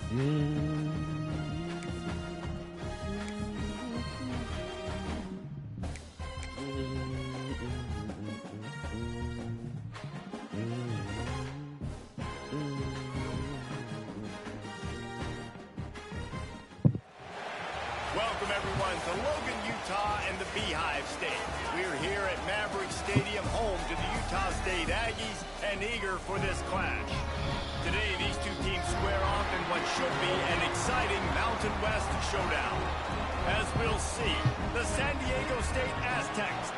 Welcome everyone to Logan, Utah and the Beehive State. We're here at Maverick Stadium, home to the Utah State Aggies, and eager for this clash. Today, these two teams square off in what should be an exciting Mountain West showdown. As we'll see, the San Diego State Aztecs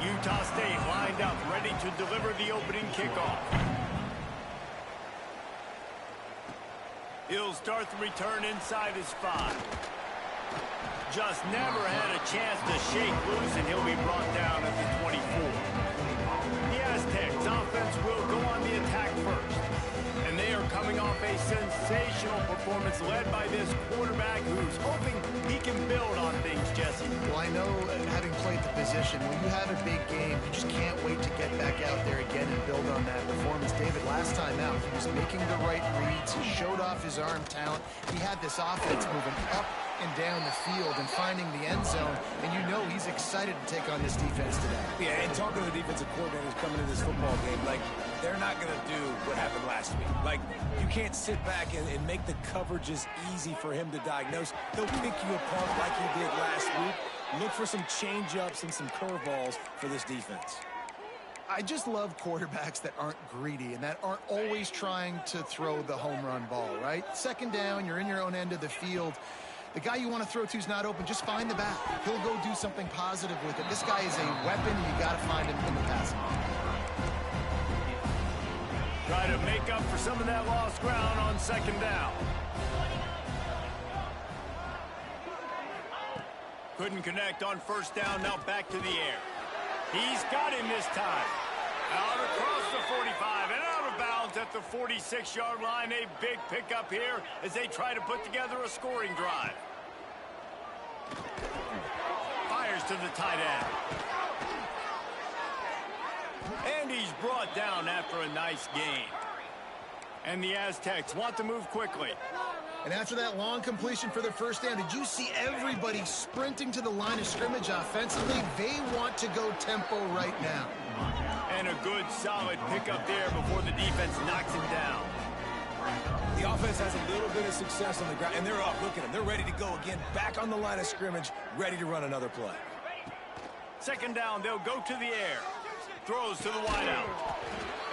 Utah State lined up, ready to deliver the opening kickoff. He'll start the return inside his 5. Just never had a chance to shake loose, and he'll be brought down at the 24. The Aztecs offense will go on the attack first. And they are coming off a sensational performance led by this quarterback who's hoping he can build on things, Jesse. Well, I know, having played the position, when you have a big game, you just can't wait to get back out there again and build on that performance. David, last time out, he was making the right reads. He showed off his arm talent. He had this offense moving up and down the field and finding the end zone, and you know he's excited to take on this defense today. Yeah, and talking to the defensive coordinators coming into this football game, like, they're not going to do what happened last week. Like, you can't sit back and make the coverages easy for him to diagnose. He'll pick you apart like he did last week. Look for some change-ups and some curveballs for this defense. I just love quarterbacks that aren't greedy and that aren't always trying to throw the home run ball, right? Second down, you're in your own end of the field. The guy you want to throw to is not open. Just find the back. He'll go do something positive with it. This guy is a weapon, and you got to find him in the passing game. Try to make up for some of that lost ground on second down. Couldn't connect on first down. Now back to the air. He's got him this time. Out across the 45 and out of bounds at the 46-yard line. A big pickup here as they try to put together a scoring drive. Fires to the tight end. And he's brought down after a nice gain. And the Aztecs want to move quickly. And after that long completion for the first down, did you see everybody sprinting to the line of scrimmage offensively? They want to go tempo right now. And a good, solid pickup there before the defense knocks him down. The offense has a little bit of success on the ground, and they're up. Look at them. They're ready to go again, back on the line of scrimmage, ready to run another play. Second down, they'll go to the air. Throws to the wideout.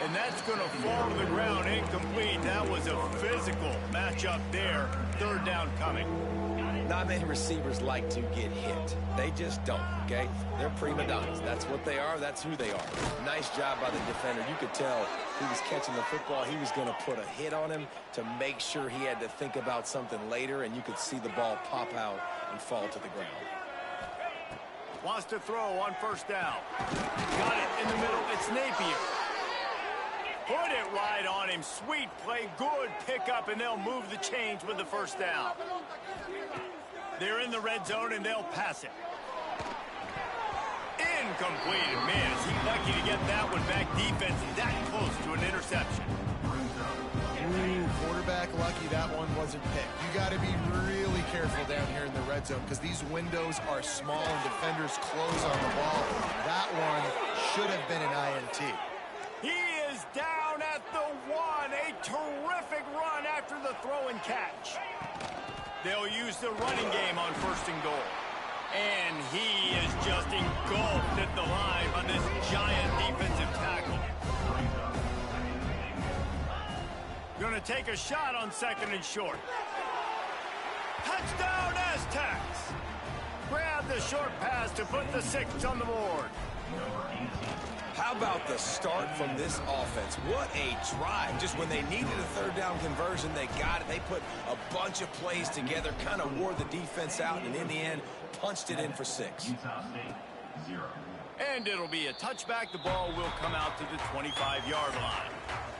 And that's going to fall to the ground incomplete. That was a physical matchup there. Third down coming. Not many receivers like to get hit. They just don't, okay? They're prima donnas. That's what they are. That's who they are. Nice job by the defender. You could tell he was catching the football. He was going to put a hit on him to make sure he had to think about something later, and you could see the ball pop out and fall to the ground. Wants to throw on first down. Got it in the middle. It's Napier. Put it right on him. Sweet play. Good pickup, and they'll move the chains with the first down. They're in the red zone, and they'll pass it. Incomplete. Man, is he lucky to get that one back. Defense that close to an interception. Quarterback lucky that one wasn't picked. You got to be really careful down here in the red zone because these windows are small and defenders close on the ball. That one should have been an INT. He is down at the 1. A terrific run after the throw and catch. They'll use the running game on first and goal. And he is just engulfed at the line by this giant defensive tackle. Going to take a shot on second and short. Touchdown Aztecs! Grab the short pass to put the 6 on the board. How about the start from this offense? What a drive. Just when they needed a third down conversion, they got it. They put a bunch of plays together, kind of wore the defense out, and in the end, punched it in for 6. And it'll be a touchback. The ball will come out to the 25-yard line.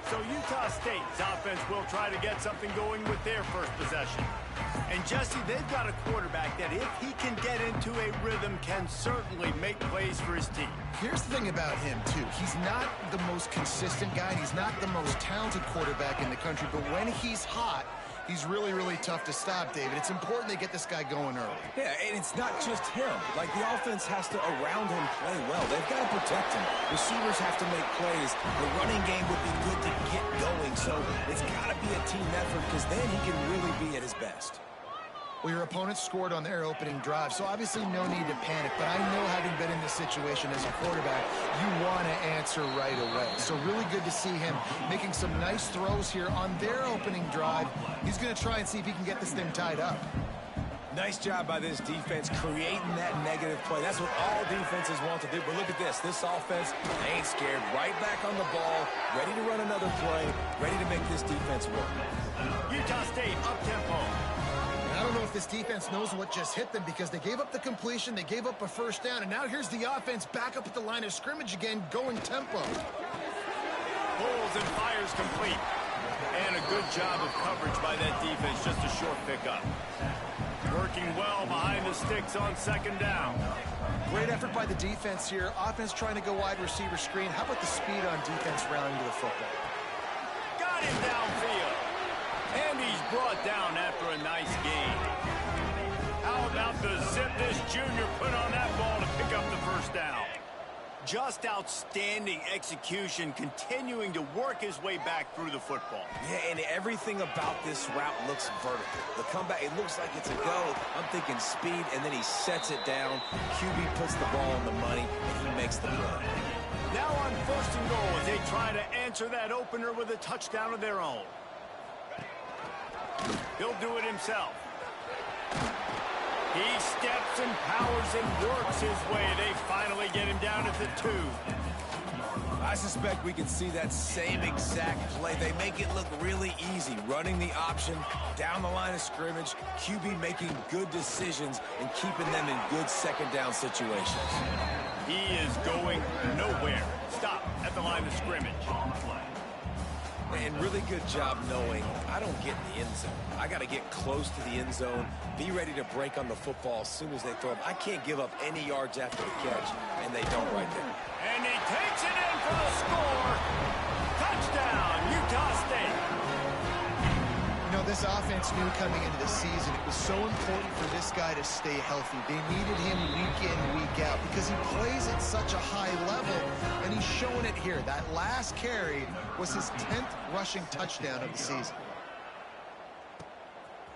So Utah State's offense will try to get something going with their first possession. And Jesse, they've got a quarterback that if he can get into a rhythm can certainly make plays for his team. Here's the thing about him, too. He's not the most consistent guy. He's not the most talented quarterback in the country. But when he's hot, he's really, really tough to stop, David. It's important they get this guy going early. Yeah, and it's not just him. Like, the offense has to, around him, play well. They've got to protect him. Receivers have to make plays. The running game would be good to get going. So it's got to be a team effort because then he can really be at his best. Well, your opponent scored on their opening drive, so obviously no need to panic. But I know, having been in this situation as a quarterback, you want to answer right away. So really good to see him making some nice throws here on their opening drive. He's going to try and see if he can get this thing tied up. Nice job by this defense creating that negative play. That's what all defenses want to do. But look at this. This offense ain't scared. Right back on the ball, ready to run another play, ready to make this defense work. Utah State up-tempo. I don't know if this defense knows what just hit them because they gave up the completion, they gave up a first down, and now here's the offense back up at the line of scrimmage again, going tempo. Pulls and fires complete. And a good job of coverage by that defense, just a short pickup. Working well behind the sticks on second down. Great effort by the defense here. Offense trying to go wide receiver screen. How about the speed on defense rallying to the football? Got him downfield. And he's brought down after a nice gain. How about the zip this junior put on that ball to pick up the first down? Just outstanding execution, continuing to work his way back through the football. Yeah, and everything about this route looks vertical. The comeback, it looks like it's a go. I'm thinking speed, and then he sets it down. QB puts the ball on the money, and he makes the play. Now on first and goal as they try to answer that opener with a touchdown of their own. He'll do it himself. He steps and powers and works his way. They finally get him down at the 2. I suspect we can see that same exact play. They make it look really easy, running the option down the line of scrimmage, QB making good decisions and keeping them in good second down situations. He is going nowhere. Stop at the line of scrimmage. And really good job knowing I don't get in the end zone. I got to get close to the end zone, be ready to break on the football as soon as they throw it. I can't give up any yards after the catch, and they don't right there. And he takes it in for the score. Touchdown, Utah State. You know, this offense knew coming into the season it was so important for this guy to stay healthy. They needed him week in, week out because he plays at such a high level, and he's showing it here. That last carry was his 10th rushing touchdown of the season.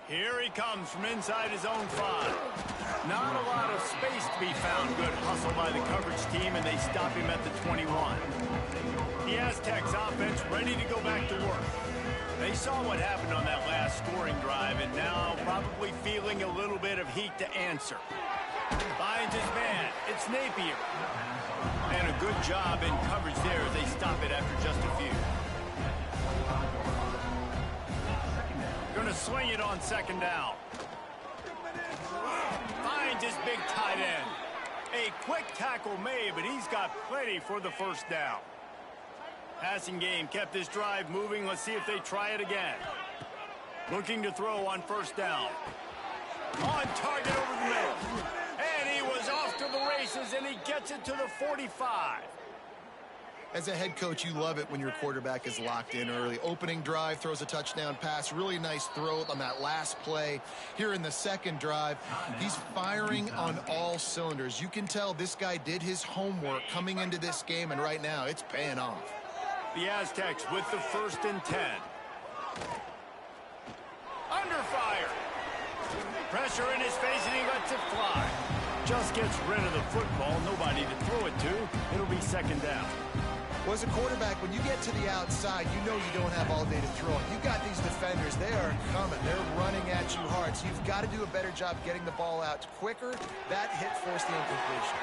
Here he comes from inside his own 5. Not a lot of space to be found. Good hustle by the coverage team, and they stop him at the 21. The Aztecs offense ready to go back to work. They saw what happened on that last scoring drive, and now probably feeling a little bit of heat to answer. Finds his man. It's Napier. And a good job in coverage there as they stop it after just a few. Going to swing it on second down. Finds his big tight end. A quick tackle made, but he's got plenty for the first down. Passing game kept this drive moving. Let's see if they try it again. Looking to throw on first down. On target over the middle. And he was off to the races, and he gets it to the 45. As a head coach, you love it when your quarterback is locked in early. Opening drive, throws a touchdown pass. Really nice throw on that last play. Here in the second drive, he's firing on all cylinders. You can tell this guy did his homework coming into this game, and right now it's paying off. The Aztecs with the 1st and 10. Under fire. Pressure in his face, and he lets it fly. Just gets rid of the football. Nobody to throw it to. It'll be second down. Well, as a quarterback, when you get to the outside, you know you don't have all day to throw it. You got these defenders. They are coming. They're running at you hard. So you've got to do a better job getting the ball out quicker. That hit forced the incompletion.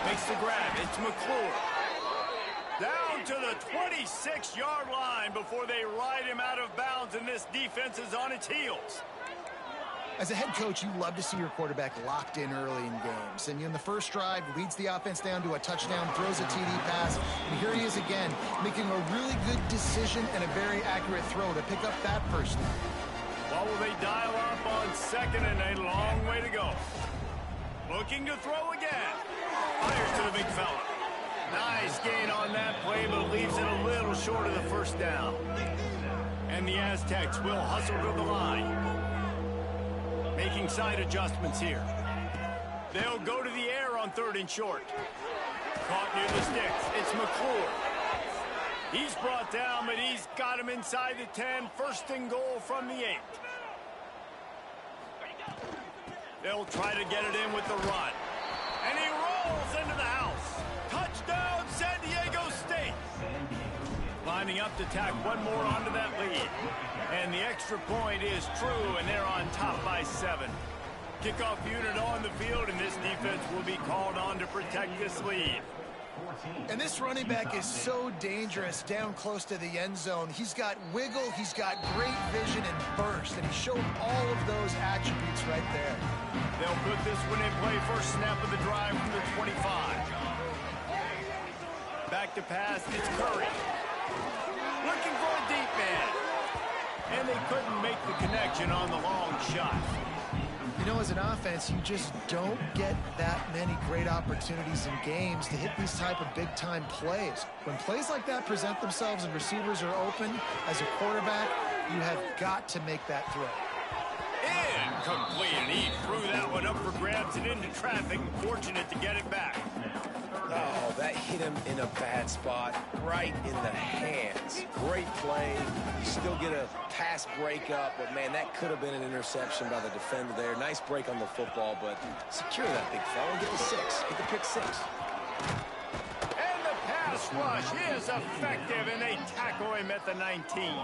Makes the grab. It's McClure. Down to the 26-yard line before they ride him out of bounds, and this defense is on its heels. As a head coach, you love to see your quarterback locked in early in games. And in the first drive, leads the offense down to a touchdown, throws a TD pass, and here he is again, making a really good decision and a very accurate throw to pick up that first down. What will they dial up on second and a long way to go? Looking to throw again. Fires to the big fella. Nice gain on that play, but leaves it a little short of the first down. And the Aztecs will hustle to the line. Making side adjustments here. They'll go to the air on 3rd and short. Caught near the sticks. It's McClure. He's brought down, but he's got him inside the 10. 1st and goal from the 8. They'll try to get it in with the run. And he rolls into the house. Touchdown, San Diego State. Lining up to tack one more onto that lead. And the extra point is true, and they're on top by 7. Kickoff unit on the field, and this defense will be called on to protect this lead. And this running back is so dangerous down close to the end zone. He's got wiggle, he's got great vision and burst, and he showed all of those attributes right there. They'll put this one in play. First snap of the drive from the 25. Back to pass, it's Curry. Looking for a deep man. And they couldn't make the connection on the long shot. You know, as an offense, you just don't get that many great opportunities in games to hit these type of big-time plays. When plays like that present themselves and receivers are open, as a quarterback, you have got to make that throw. Incomplete, and he threw that one up for grabs and into traffic. Fortunate to get it back. Oh, that hit him in a bad spot, right in the hands. Great play. You still get a pass breakup, but, man, that could have been an interception by the defender there. Nice break on the football, but secure that big fella and get the 6. Get the pick 6. And the pass rush is effective, and they tackle him at the 19.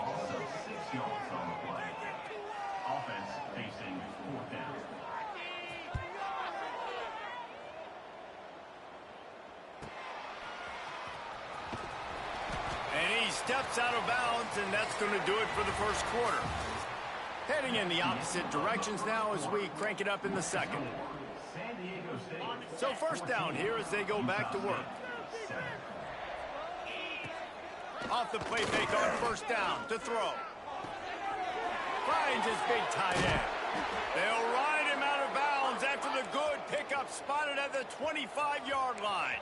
Steps out of bounds, and that's going to do it for the first quarter. Heading in the opposite directions now as we crank it up in the second. So first down here as they go back to work. Off the play fake on first down to throw. Finds his big tight end. They'll ride him out of bounds after the good pickup spotted at the 25-yard line.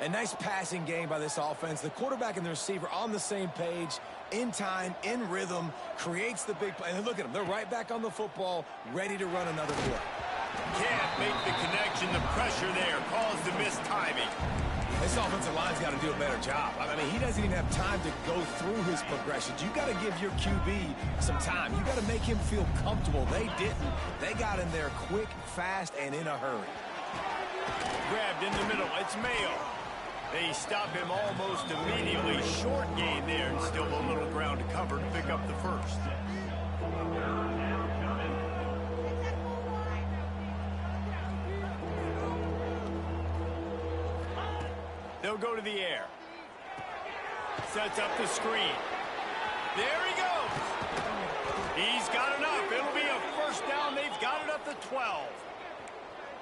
A nice passing game by this offense. The quarterback and the receiver on the same page, in time, in rhythm, creates the big play. And look at them. They're right back on the football, ready to run another play. Can't make the connection. The pressure there caused the missed timing. This offensive line's got to do a better job. I mean, he doesn't even have time to go through his progressions. You got to give your QB some time. You got to make him feel comfortable. They didn't. They got in there quick, fast, and in a hurry. Grabbed in the middle. It's Mayo. They stop him almost immediately. Short gain there, and still a little ground to cover to pick up the first. They'll go to the air. Sets up the screen. There he goes. He's got enough. It'll be a first down. They've got it up to 12.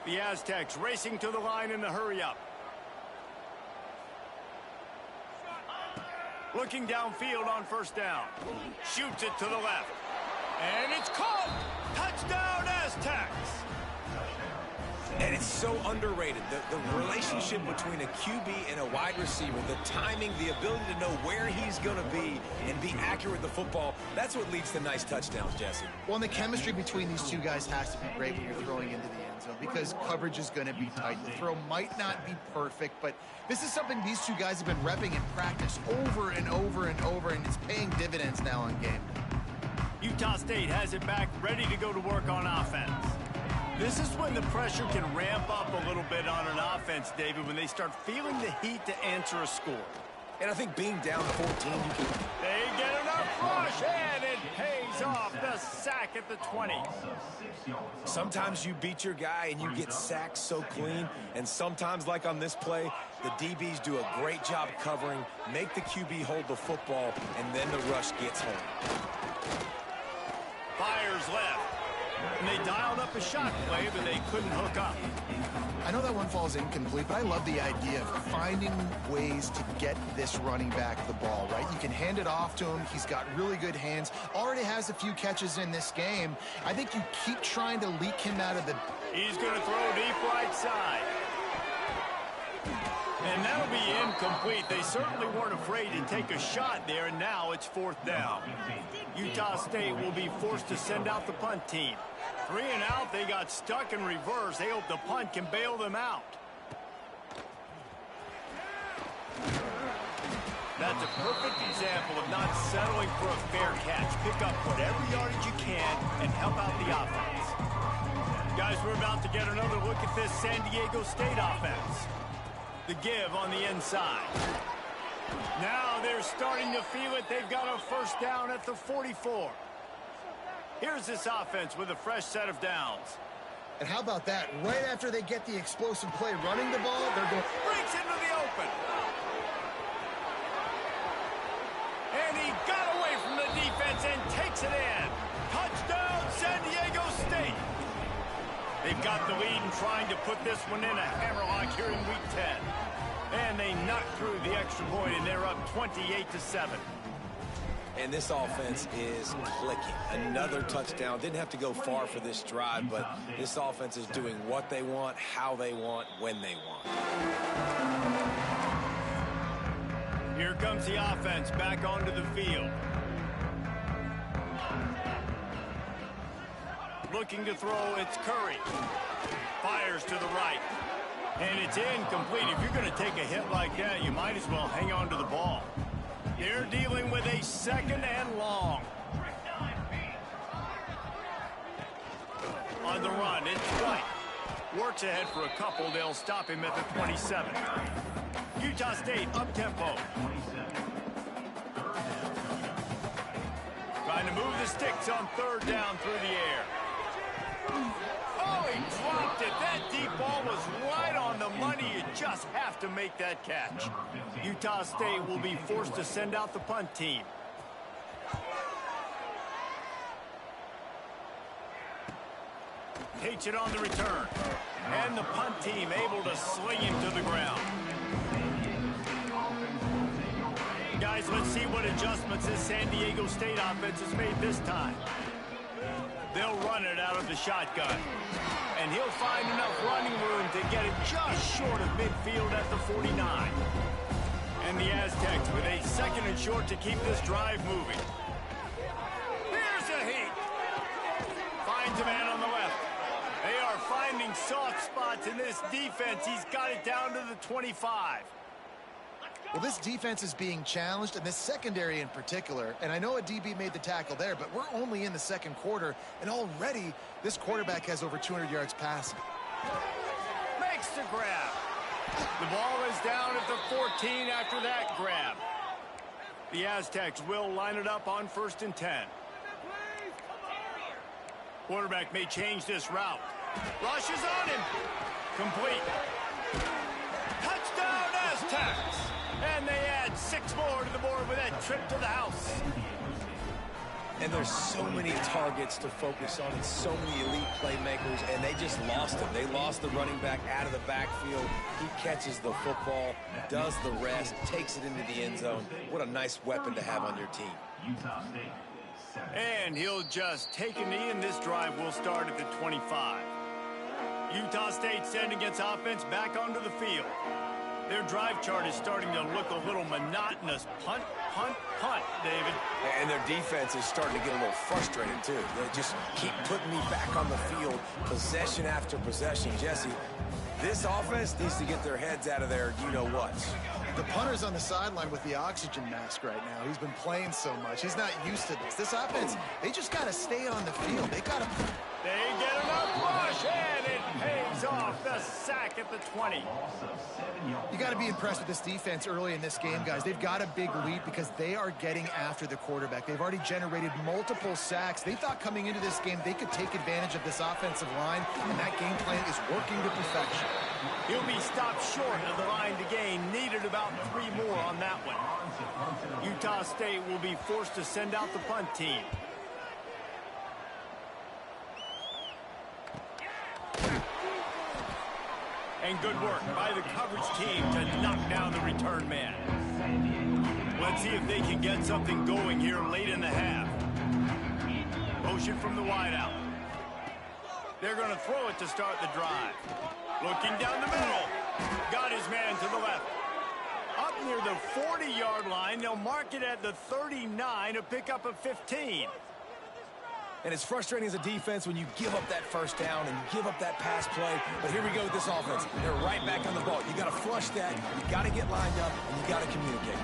The Aztecs racing to the line in the hurry-up. Looking downfield on first down. Shoots it to the left. And it's caught. Touchdown, Aztecs. And it's so underrated. The relationship between a QB and a wide receiver, the timing, the ability to know where he's going to be and be accurate with the football, that's what leads to nice touchdowns, Jesse. Well, and the chemistry between these two guys has to be great when you're throwing into the end zone because coverage is going to be tight. The throw might not be perfect, but this is something these two guys have been repping in practice over and over and over, and it's paying dividends now on game day. Utah State has it back, ready to go to work on offense. This is when the pressure can ramp up a little bit on an offense, David, when they start feeling the heat to answer a score. And I think being down 14, you can... They get enough rush, and it pays off. The sack at the 20. Sometimes you beat your guy and you get sacked so clean, and sometimes, like on this play, the DBs do a great job covering, make the QB hold the football, and then the rush gets home. Fires left. And they dialed up a shot play, but they couldn't hook up. I know that one falls incomplete, but I love the idea of finding ways to get this running back the ball, right? You can hand it off to him. He's got really good hands. Already has a few catches in this game. I think you keep trying to leak him out of the... He's going to throw deep right side. And that'll be incomplete. They certainly weren't afraid to take a shot there, and now it's 4th down. Utah State will be forced to send out the punt team. 3 and out, they got stuck in reverse. They hope the punt can bail them out. That's a perfect example of not settling for a fair catch. Pick up whatever yardage you can and help out the offense. Guys, we're about to get another look at this San Diego State offense. The give on the inside. Now they're starting to feel it. They've got a 1st down at the 44. Here's this offense with a fresh set of downs. And how about that? Right after they get the explosive play running the ball, they're going... Breaks into the open. And he got away from the defense and takes it in. Touchdown, San Diego State. They've got the lead and trying to put this one in a hammerlock here in Week 10. And they knock through the extra point, and they're up 28-7. And this offense is clicking. Another touchdown. Didn't have to go far for this drive, but this offense is doing what they want, how they want, when they want. Here comes the offense back onto the field. Looking to throw, it's Curry. Fires to the right. And it's incomplete. If you're going to take a hit like that, you might as well hang on to the ball. They're dealing with a 2nd and long. On the run, it's White. Works ahead for a couple. They'll stop him at the 27. Utah State up-tempo. Trying to move the sticks on 3rd down through the air. Oh, he dropped it. That deep ball was right on the money. You just have to make that catch. Utah State will be forced to send out the punt team. Takes it on the return. And the punt team able to sling him to the ground. Guys, let's see what adjustments this San Diego State offense has made this time. They'll run it out of the shotgun. And he'll find enough running room to get it just short of midfield at the 49. And the Aztecs with a 2nd and short to keep this drive moving. Here's a heat. Finds a man on the left. They are finding soft spots in this defense. He's got it down to the 25. Well, this defense is being challenged, and this secondary in particular. And I know a DB made the tackle there, but we're only in the 2nd quarter, and already this quarterback has over 200 yards passing. Makes the grab. The ball is down at the 14 after that grab. The Aztecs will line it up on 1st and 10. Quarterback may change this route. Rushes on him. Complete. Touchdown, Aztecs. And they add 6 more to the board with that trip to the house. And there's so many targets to focus on and so many elite playmakers, and they just lost him. They lost the running back out of the backfield. He catches the football, does the rest, takes it into the end zone. What a nice weapon to have on your team. And he'll just take a knee, and this drive will start at the 25. Utah State sending its offense back onto the field. Their drive chart is starting to look a little monotonous. Punt, punt, punt, David. And their defense is starting to get a little frustrated, too. They just keep putting me back on the field, possession after possession. Jesse, this offense needs to get their heads out of there, you-know-what. The punter's on the sideline with the oxygen mask right now. He's been playing so much. He's not used to this. This offense, they just got to stay on the field. They got to... They get enough rush, and it pays off. The sack at the 20. You got to be impressed with this defense early in this game, guys. They've got a big lead because they are getting after the quarterback. They've already generated multiple sacks. They thought coming into this game they could take advantage of this offensive line, and that game plan is working to perfection. He'll be stopped short of the line to gain. Needed about 3 more on that one. Utah State will be forced to send out the punt team. And good work by the coverage team to knock down the return man. Let's see if they can get something going here late in the half. Motion from the wideout. They're going to throw it to start the drive. Looking down the middle. Got his man to the left. Up near the 40-yard line, they'll mark it at the 39 to pick up a 15. And it's frustrating as a defense when you give up that first down and you give up that pass play. But here we go with this offense. They're right back on the ball. You got to flush that. You got to get lined up, and you got to communicate.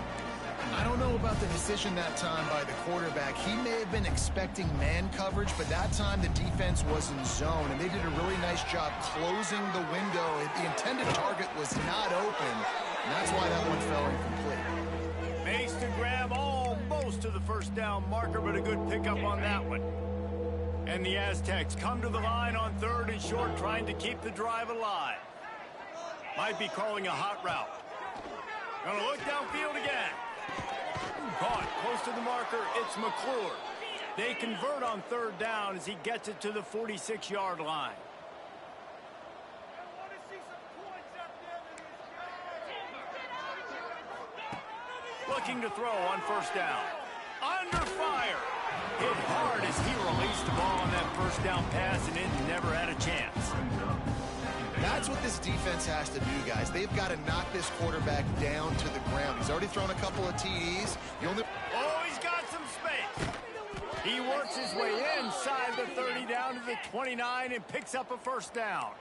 I don't know about the decision that time by the quarterback. He may have been expecting man coverage, but that time the defense was in zone, and they did a really nice job closing the window. The intended target was not open, and that's why that one fell incomplete. Makes the grab almost to the first down marker, but a good pickup on that one. And the Aztecs come to the line on 3rd and short, trying to keep the drive alive. Might be calling a hot route. Gonna look downfield again. Caught close to the marker, it's McClure. They convert on 3rd down as he gets it to the 46-yard line. Looking to throw on 1st down. Under fire. Hit hard as he released the ball on that 1st down pass, and it never had a chance. That's what this defense has to do, guys. They've got to knock this quarterback down to the ground. He's already thrown a couple of TDs. Oh, he's got some space. He works his way inside the 30 down to the 29 and picks up a 1st down.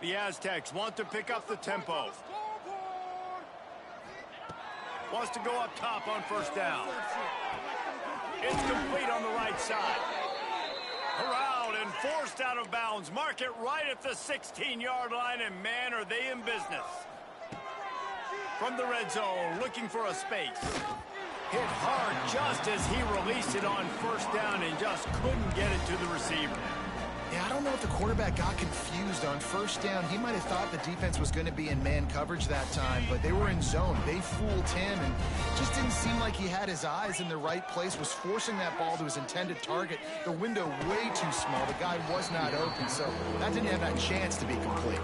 The Aztecs want to pick up the tempo. Wants to go up top on 1st down. It's complete on the right side. Corralled and forced out of bounds. Mark it right at the 16-yard line, and man, are they in business. From the red zone, looking for a space. Hit hard just as he released it on 1st down and just couldn't get it to the receiver. Yeah, I don't know if the quarterback got confused on 1st down. He might have thought the defense was going to be in man coverage that time, but they were in zone. They fooled him, and just didn't seem like he had his eyes in the right place, was forcing that ball to his intended target. The window way too small. The guy was not open, so that didn't have that chance to be complete.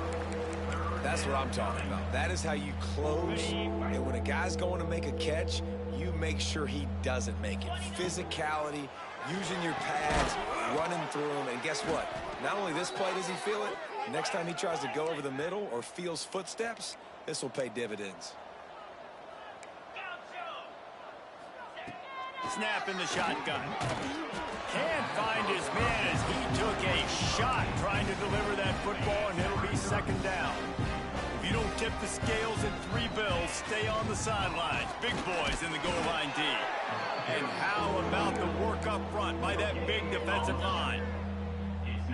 That's what I'm talking about. That is how you close, and when a guy's going to make a catch, you make sure he doesn't make it. Physicality, using your pads, running through them, and guess what? Not only this play does he feel it, next time he tries to go over the middle or feels footsteps, this will pay dividends. Snap in the shotgun. Can't find his man as he took a shot trying to deliver that football, and it'll be 2nd down. If you don't tip the scales at 3 bills, stay on the sidelines. Big boys in the goal line D. And how about the work up front by that big defensive line?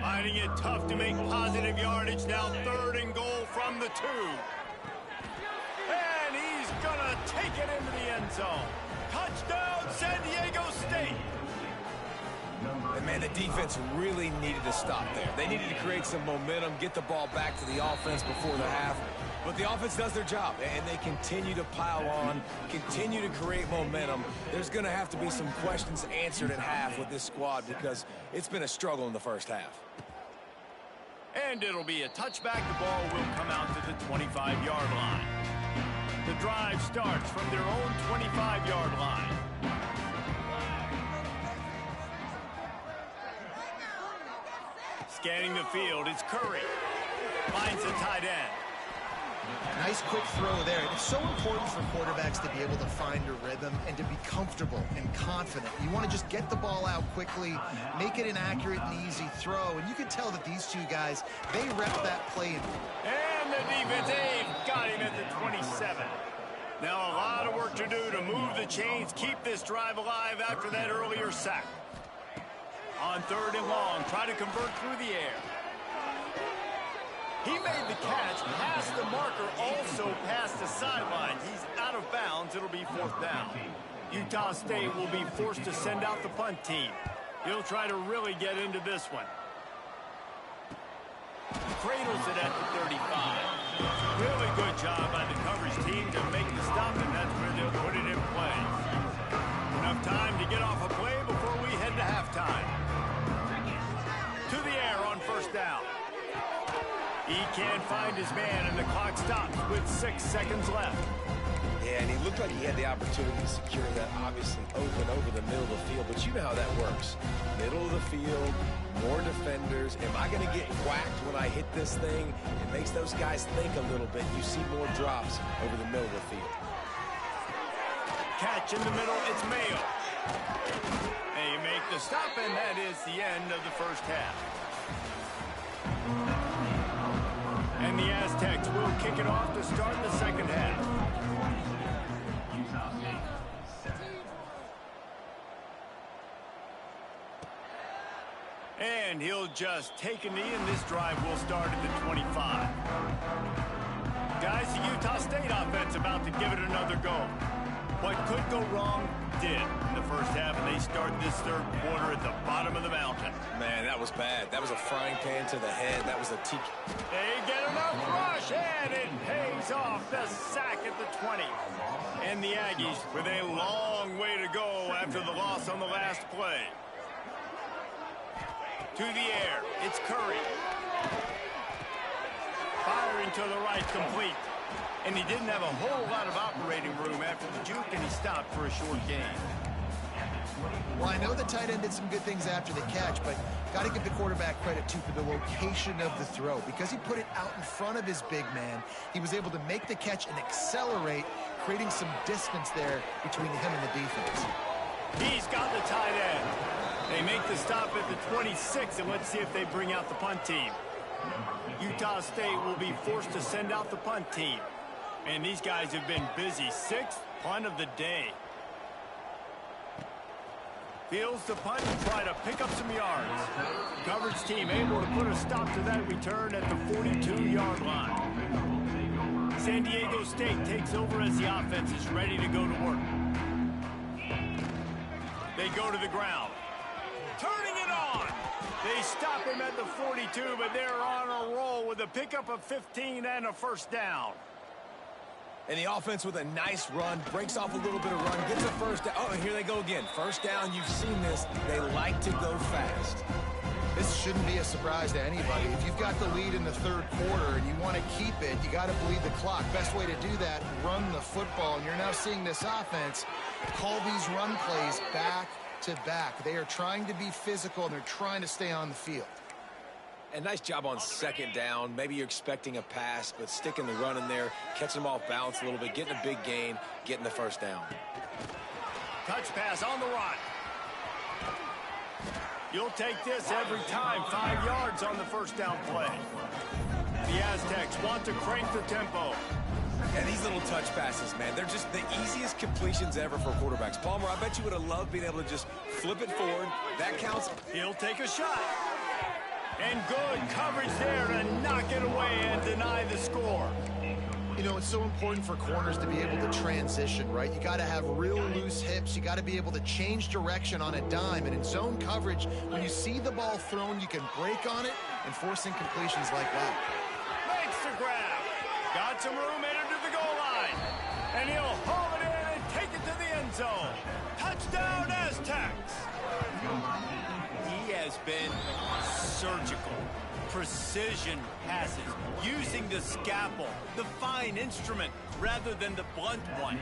Finding it tough to make positive yardage. Now 3rd and goal from the 2. And he's gonna take it into the end zone. Touchdown, San Diego State. And man, the defense really needed to stop there. They needed to create some momentum, get the ball back to the offense before the half. But the offense does their job, and they continue to pile on, continue to create momentum. There's going to have to be some questions answered at half with this squad because it's been a struggle in the 1st half. And it'll be a touchback. The ball will come out to the 25-yard line. The drive starts from their own 25-yard line. Scanning the field, it's Curry. Finds the tight end. Nice quick throw there. It's so important for quarterbacks to be able to find a rhythm and to be comfortable and confident. You want to just get the ball out quickly, make it an accurate and easy throw. And you can tell that these two guys, they rep that play. And the defense, they've got him at the 27. Now a lot of work to do to move the chains, keep this drive alive after that earlier sack. On 3rd and long, try to convert through the air. He made the catch, past the marker, also past the sideline. He's out of bounds. It'll be 4th down. Utah State will be forced to send out the punt team. He'll try to really get into this one. Cradles it at the 35. Really good job by the coverage team to make the stop, and that's where they'll put it in play. Enough time to get off a play before we head to halftime. To the air on 1st down. He can't find his man, and the clock stops with 6 seconds left. Yeah, and he looked like he had the opportunity to secure that, obviously open over the middle of the field, but you know how that works. Middle of the field, more defenders. Am I going to get whacked when I hit this thing? It makes those guys think a little bit. You see more drops over the middle of the field. Catch in the middle, it's Mayo. They make the stop, and that is the end of the first half. And the Aztecs will kick it off to start the second half. And he'll just take a knee, and this drive will start at the 25. Guys, the Utah State offense about to give it another go. What could go wrong did in the first half, and they start this third quarter at the bottom of the mountain. Man, that was bad. That was a frying pan to the head. That was a tiki. They get enough rush, and it pays off the sack at the 20. And the Aggies with a long way to go after the loss on the last play. To the air, it's Curry. Firing to the right, complete. And he didn't have a whole lot of operating room after the juke, and he stopped for a short gain. Well, I know the tight end did some good things after the catch, but got to give the quarterback credit, too, for the location of the throw. Because he put it out in front of his big man, he was able to make the catch and accelerate, creating some distance there between him and the defense. He's got the tight end. They make the stop at the 26, and let's see if they bring out the punt team. Utah State will be forced to send out the punt team. And these guys have been busy. 6th punt of the day. Fields the punt and try to pick up some yards. Coverage team able to put a stop to that return at the 42-yard line. San Diego State takes over as the offense is ready to go to work. They go to the ground. Turning it on. They stop him at the 42, but they're on a roll with a pickup of 15 and a first down. And the offense with a nice run, breaks off a little bit of run, gets a first down. Oh, and here they go again. First down, you've seen this. They like to go fast. This shouldn't be a surprise to anybody. If you've got the lead in the third quarter and you want to keep it, you got to bleed the clock. Best way to do that, run the football. And you're now seeing this offense call these run plays back to back. They are trying to be physical, and they're trying to stay on the field. And nice job on second down. Maybe you're expecting a pass, but sticking the run in there, catching them off balance a little bit, getting a big gain, getting the first down. Touch pass on the run. You'll take this every time. 5 yards on the first down play. The Aztecs want to crank the tempo. And these little touch passes, man, they're just the easiest completions ever for quarterbacks. Palmer, I bet you would have loved being able to just flip it forward. That counts. He'll take a shot. And good coverage there to knock it away and deny the score. You know, it's so important for corners to be able to transition, right? You got to have real loose hips. You got to be able to change direction on a dime. And in zone coverage, when you see the ball thrown, you can break on it and force incompletions like that. Makes the grab. Got some room, entered to the goal line. And he'll haul it in and take it to the end zone. Touchdown, Aztecs. He has been surgical. Precision passes, using the scalpel, the fine instrument, rather than the blunt one.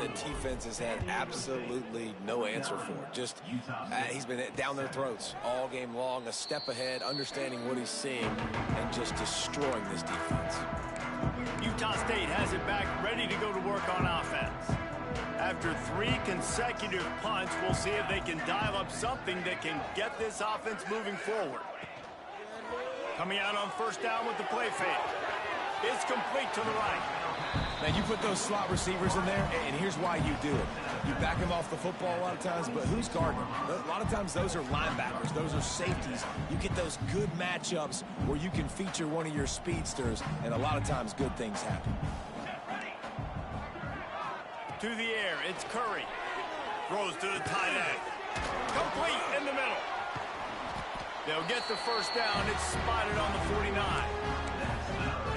The defense has had absolutely no answer for it. Just, he's been down their throats all game long, a step ahead, understanding what he's seeing, and just destroying this defense. Utah State has it back, ready to go to work on offense. After 3 consecutive punts, we'll see if they can dial up something that can get this offense moving forward. Coming out on first down with the play fake. It's complete to the right. Man, you put those slot receivers in there, and here's why you do it. You back them off the football a lot of times, but who's guarding them? A lot of times those are linebackers. Those are safeties. You get those good matchups where you can feature one of your speedsters, and a lot of times good things happen. To the air, it's Curry. Throws to the tight end. Complete in the middle. They'll get the first down. It's spotted on the 49.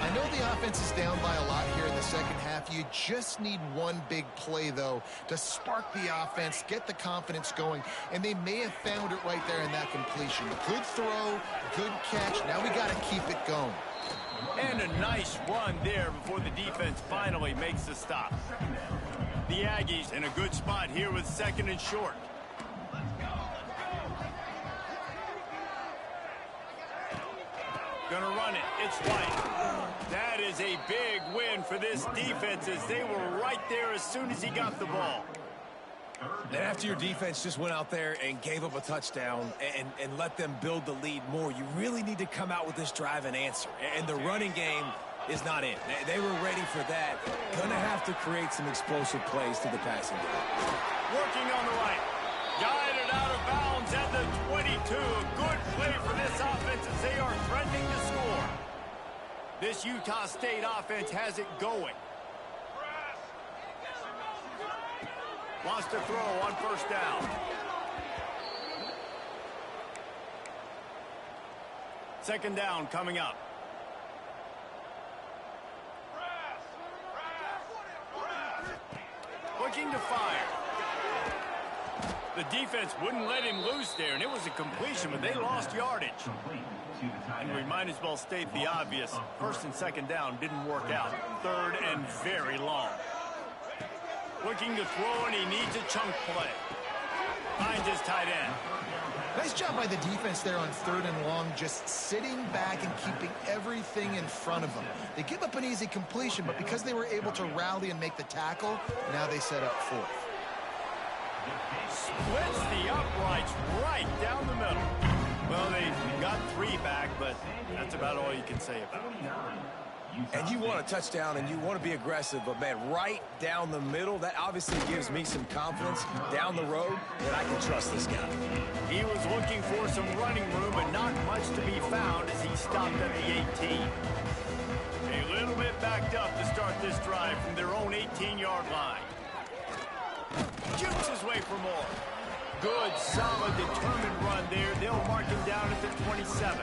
I know the offense is down by a lot here in the second half. You just need one big play, though, to spark the offense, get the confidence going, and they may have found it right there in that completion. Good throw, good catch. Now we got to keep it going. And a nice run there before the defense finally makes the stop. The Aggies in a good spot here with 2nd and short. Gonna run it. It's White. That is a big win for this defense as they were right there as soon as he got the ball. And after your defense just went out there and gave up a touchdown and let them build the lead more, you really need to come out with this drive and answer. And the running game is not in. They were ready for that. Gonna have to create some explosive plays to the passing game. Working on the right. Guided out of bounds at the 22. Good play for this offense as they are threatening to score. This Utah State offense has it going. Wants to throw on 1st down. Second down coming up. Looking to fire. The defense wouldn't let him loose there, and it was a completion, but they lost yardage. And we might as well state the obvious. 1st and 2nd down didn't work out. 3rd and very long. Looking to throw, and he needs a chunk play. Finds his tight end. Nice job by the defense there on 3rd and long, just sitting back and keeping everything in front of them. They give up an easy completion, but because they were able to rally and make the tackle, now they set up 4th. Splits the uprights right down the middle. Well, they got 3 back, but that's about all you can say about it. And you want a touchdown and you want to be aggressive, but man, right down the middle, that obviously gives me some confidence down the road that I can trust this guy. He was looking for some running room, but not much to be found as he stopped at the 18. A little bit backed up to start this drive from their own 18-yard line. Shoots his way for more. Good, solid, determined run there. They'll mark him down at the 27.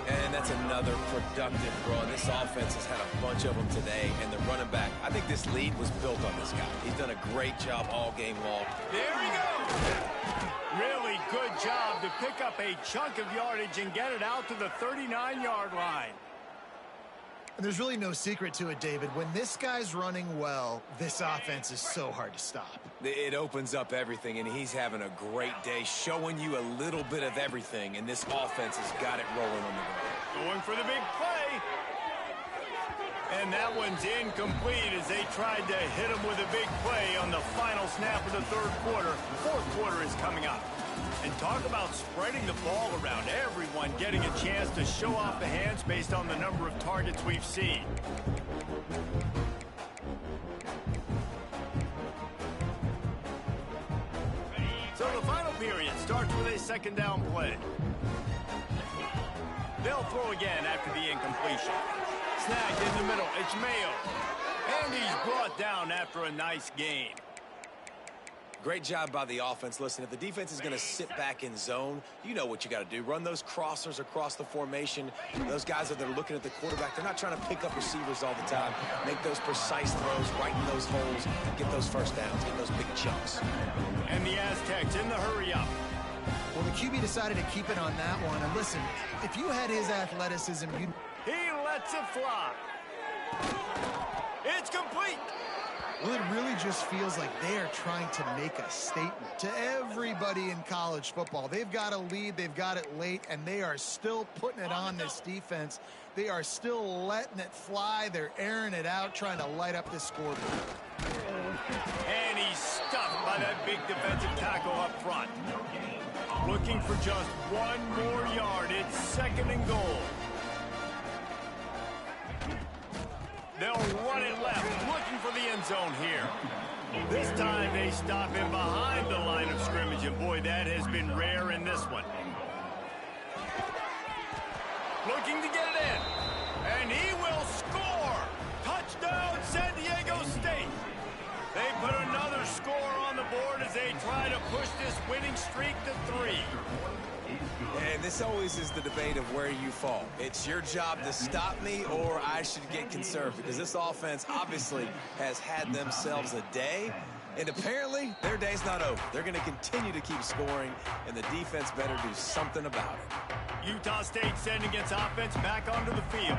And that's another productive run. This offense has had a bunch of them today, and the running back, I think this lead was built on this guy. He's done a great job all game long. There he goes. Really good job to pick up a chunk of yardage and get it out to the 39-yard line. And there's really no secret to it, David. When this guy's running well, this offense is so hard to stop. It opens up everything, and he's having a great day, showing you a little bit of everything, and this offense has got it rolling on the ground. Going for the big play. And that one's incomplete as they tried to hit him with a big play on the final snap of the 3rd quarter. 4th quarter is coming up. And talk about spreading the ball around. Everyone getting a chance to show off the hands based on the number of targets we've seen. So the final period starts with a 2nd down play. They'll throw again after the incompletion. Snagged in the middle. It's Mayo. And he's brought down after a nice gain. Great job by the offense. Listen, if the defense is going to sit back in zone, you know what you got to do. Run those crossers across the formation. Those guys that are looking at the quarterback, they're not trying to pick up receivers all the time. Make those precise throws right in those holes. Get those 1st downs. Get those big chunks. And the Aztecs in the hurry up. Well, the QB decided to keep it on that one. And listen, if you had his athleticism, you'd... He lets it fly. It's complete. Well, it really just feels like they are trying to make a statement to everybody in college football. They've got a lead, they've got it late, and they are still putting it on this defense. They are still letting it fly. They're airing it out, trying to light up this scoreboard. And he's stuffed by that big defensive tackle up front. Looking for just 1 more yard. It's 2nd and goal. They'll run it left, looking for the end zone here. This time they stop him behind the line of scrimmage, and boy, that has been rare in this one. Looking to get it in, and he will score. Touchdown, San Diego State. They put another score on the board as they try to push this winning streak to 3. And this always is the debate of where you fall. It's your job to stop me, or I should get conserved, because this offense obviously has had themselves a day, and apparently their day's not over. They're going to continue to keep scoring, and the defense better do something about it. Utah State sending its offense back onto the field.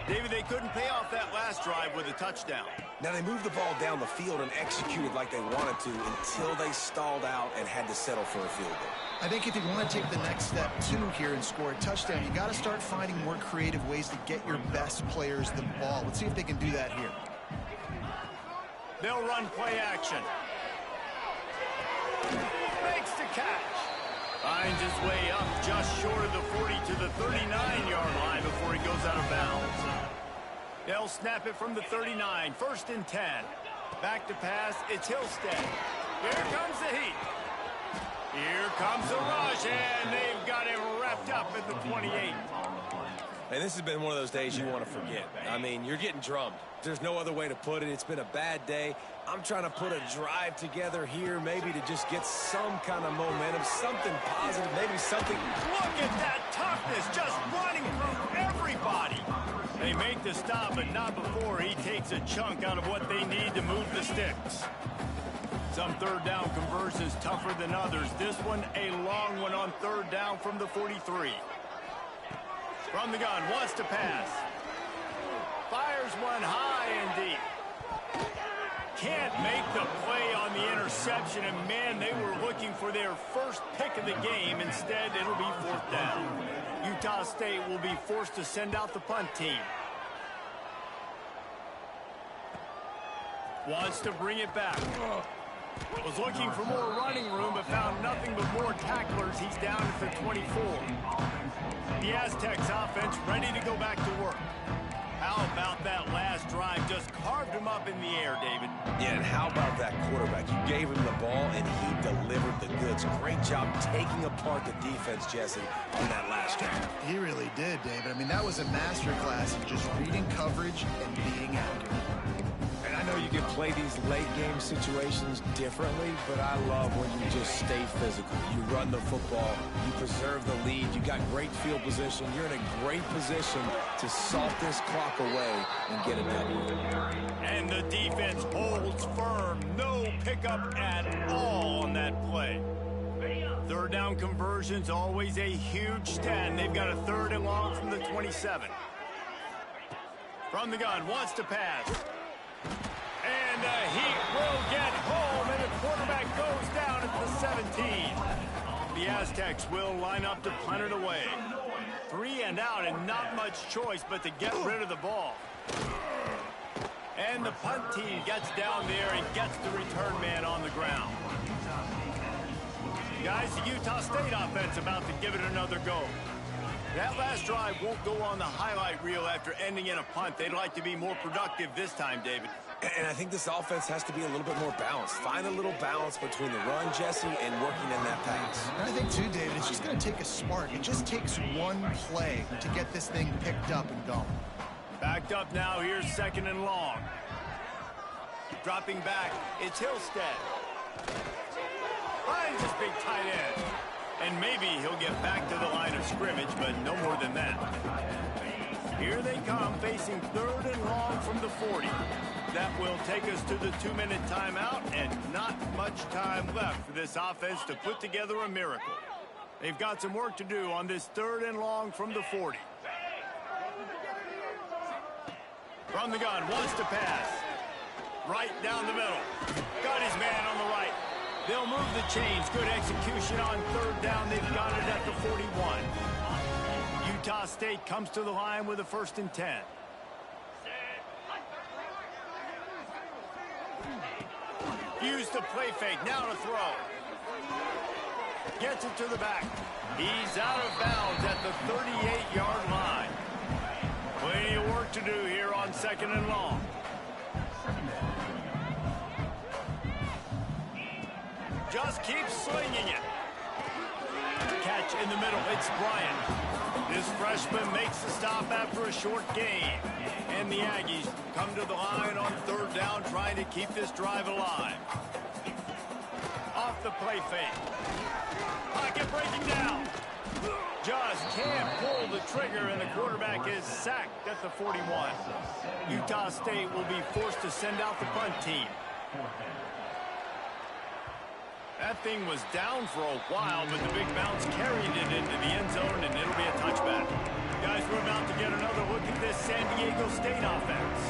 David, they couldn't pay off that last drive with a touchdown. Now, they moved the ball down the field and executed like they wanted to until they stalled out and had to settle for a field goal. I think if you want to take the next step, too, here and score a touchdown, you got to start finding more creative ways to get your best players the ball. Let's see if they can do that here. They'll run play action. Makes the catch. Finds his way up just short of the 40 to the 39-yard line before he goes out of bounds. They'll snap it from the 39. 1st and 10. Back to pass. It's Hillstead. Here comes the heat. Here comes the rush, and they've got him wrapped up at the 28. And this has been one of those days you want to forget. I mean, you're getting drummed. There's no other way to put it. It's been a bad day. I'm trying to put a drive together here, maybe to just get some kind of momentum, something positive, maybe something. Look at that toughness, just running through everybody. They make the stop, but not before he takes a chunk out of what they need to move the sticks. Some third down conversions tougher than others. This one, a long one on 3rd down from the 43. From the gun, wants to pass. Fires one high and deep. Can't make the play on the interception, and man, they were looking for their first pick of the game. Instead, it'll be 4th down. Utah State will be forced to send out the punt team. Wants to bring it back. Was looking for more running room, but found nothing but more tacklers. He's down at the 24. The Aztecs offense ready to go back to work. How about that last drive? Just carved him up in the air, David. Yeah, and how about that quarterback? You gave him the ball, and he delivered the goods. Great job taking apart the defense, Jesse, on that last drive. He really did, David. I mean, that was a masterclass in just reading coverage and being accurate. And I know you can play these late-game situations differently, but I love when you just stay physical. You run the football, you preserve the lead, you got great field position, you're in a great position to salt this clock away and get a W. And the defense holds firm. No pickup at all on that play. 3rd down conversions, always a huge stat. They've got a 3rd and long from the 27. From the gun, wants to pass. And the Heat will get home, and the quarterback goes down at the 17. The Aztecs will line up to punt it away. 3 and out, and not much choice but to get rid of the ball. And the punt team gets down there and gets the return man on the ground. Guys, the Utah State offense about to give it another go. That last drive won't go on the highlight reel after ending in a punt. They'd like to be more productive this time, David. And I think this offense has to be a little bit more balanced. Find a little balance between the run, Jesse, and working in that pass. And I think, too, David, it's just going to take a spark. It just takes one play to get this thing picked up and going. Backed up now. Here's 2nd and long. Dropping back. It's Hillstead. Finds his big tight end. And maybe he'll get back to the line of scrimmage, but no more than that. Here they come, facing 3rd and long from the 40. That will take us to the 2-minute timeout, and not much time left for this offense to put together a miracle. They've got some work to do on this 3rd and long from the 40. From the gun, wants to pass. Right down the middle. Got his man on the right. They'll move the chains. Good execution on 3rd down. They've got it at the 41. Utah State comes to the line with a 1st and 10. Used the play fake. Now to throw. Gets it to the back. He's out of bounds at the 38-yard line. Plenty of work to do here on 2nd and long. Just keeps slinging it. Catch in the middle. It's Bryant. This freshman makes the stop after a short gain. And the Aggies come to the line on 3rd down, trying to keep this drive alive. Off the play fake. Pocket breaking down. Just can't pull the trigger, and the quarterback is sacked at the 41. Utah State will be forced to send out the punt team. That thing was down for a while, but the big bounce carried it into the end zone, and it'll be a touchback. Guys, we're about to get another look at this San Diego State offense.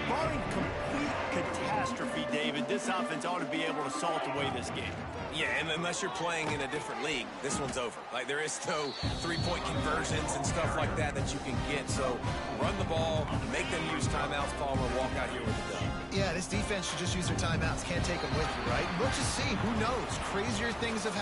Barring complete catastrophe, David, this offense ought to be able to salt away this game. Yeah, and unless you're playing in a different league, this one's over. Like, there is no three-point conversions and stuff like that that you can get. So run the ball, make them use timeouts, Palmer, walk out here with the dub. Yeah, this defense should just use their timeouts. Can't take them with you, right? We'll just see. Who knows? Crazier things have happened.